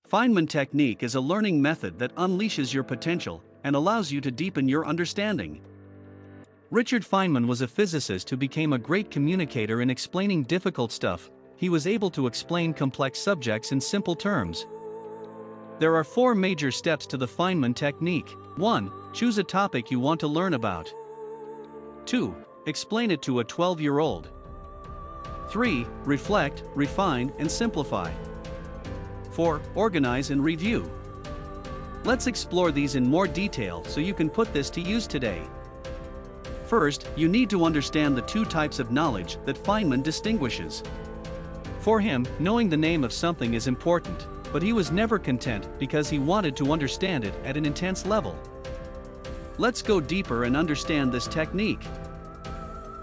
Feynman Technique is a learning method that unleashes your potential and allows you to deepen your understanding. Richard Feynman was a physicist who became a great communicator in explaining difficult stuff. He was able to explain complex subjects in simple terms. There are 4 major steps to the Feynman Technique. 1. Choose a topic you want to learn about. 2. Explain it to a 12-year-old. 3. Reflect, refine, and simplify. 4. Organize and review. Let's explore these in more detail so you can put this to use today. First, you need to understand the 2 types of knowledge that Feynman distinguishes. For him, knowing the name of something is important, but he was never content because he wanted to understand it at an intense level. Let's go deeper and understand this technique.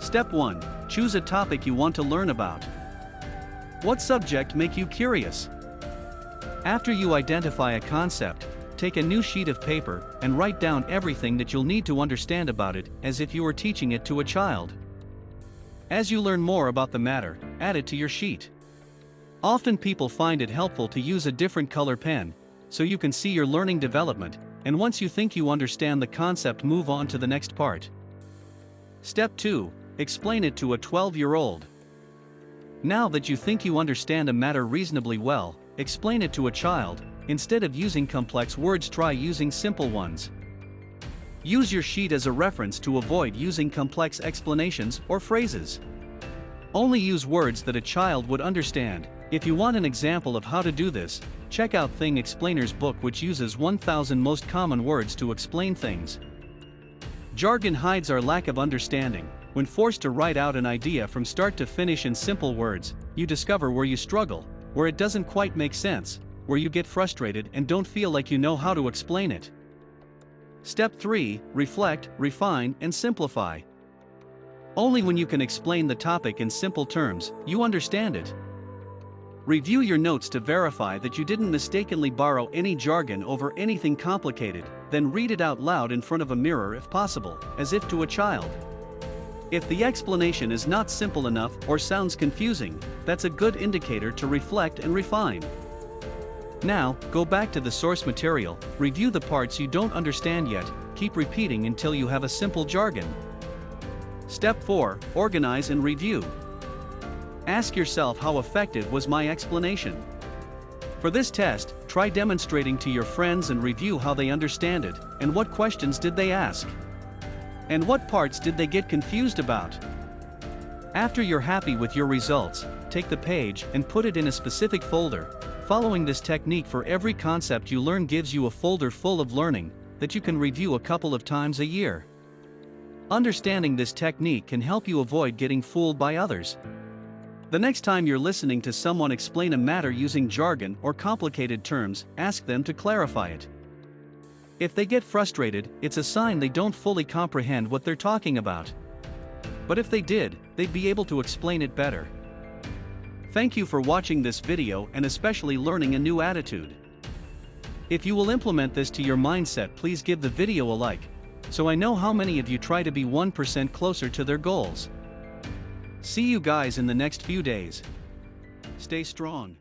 Step 1. Choose a topic you want to learn about. What subject makes you curious? After you identify a concept, take a new sheet of paper and write down everything that you'll need to understand about it as if you were teaching it to a child. As you learn more about the matter, add it to your sheet. Often people find it helpful to use a different color pen, so you can see your learning development, and once you think you understand the concept, move on to the next part. Step 2. Explain it to a 12-year-old. Now that you think you understand a matter reasonably well, explain it to a child. Instead of using complex words, try using simple ones. Use your sheet as a reference to avoid using complex explanations or phrases. Only use words that a child would understand. If you want an example of how to do this, check out Thing Explainer's book, which uses 1,000 most common words to explain things. Jargon hides our lack of understanding. When forced to write out an idea from start to finish in simple words, you discover where you struggle, where it doesn't quite make sense, where you get frustrated and don't feel like you know how to explain it. Step 3. Reflect, refine, and simplify. Only when you can explain the topic in simple terms, you understand it. Review your notes to verify that you didn't mistakenly borrow any jargon over anything complicated, then read it out loud in front of a mirror if possible, as if to a child. If the explanation is not simple enough or sounds confusing, that's a good indicator to reflect and refine. Now, go back to the source material, review the parts you don't understand yet, keep repeating until you have a simple jargon. Step 4. Organize and review. Ask yourself, how effective was my explanation? For this test, try demonstrating to your friends and review how they understand it, and what questions did they ask? And what parts did they get confused about? After you're happy with your results, take the page and put it in a specific folder. Following this technique for every concept you learn gives you a folder full of learning that you can review a couple of times a year. Understanding this technique can help you avoid getting fooled by others. The next time you're listening to someone explain a matter using jargon or complicated terms, ask them to clarify it. If they get frustrated, it's a sign they don't fully comprehend what they're talking about. But if they did, they'd be able to explain it better. Thank you for watching this video and especially learning a new attitude. If you will implement this to your mindset, please give the video a like, so I know how many of you try to be 1% closer to their goals. See you guys in the next few days. Stay strong.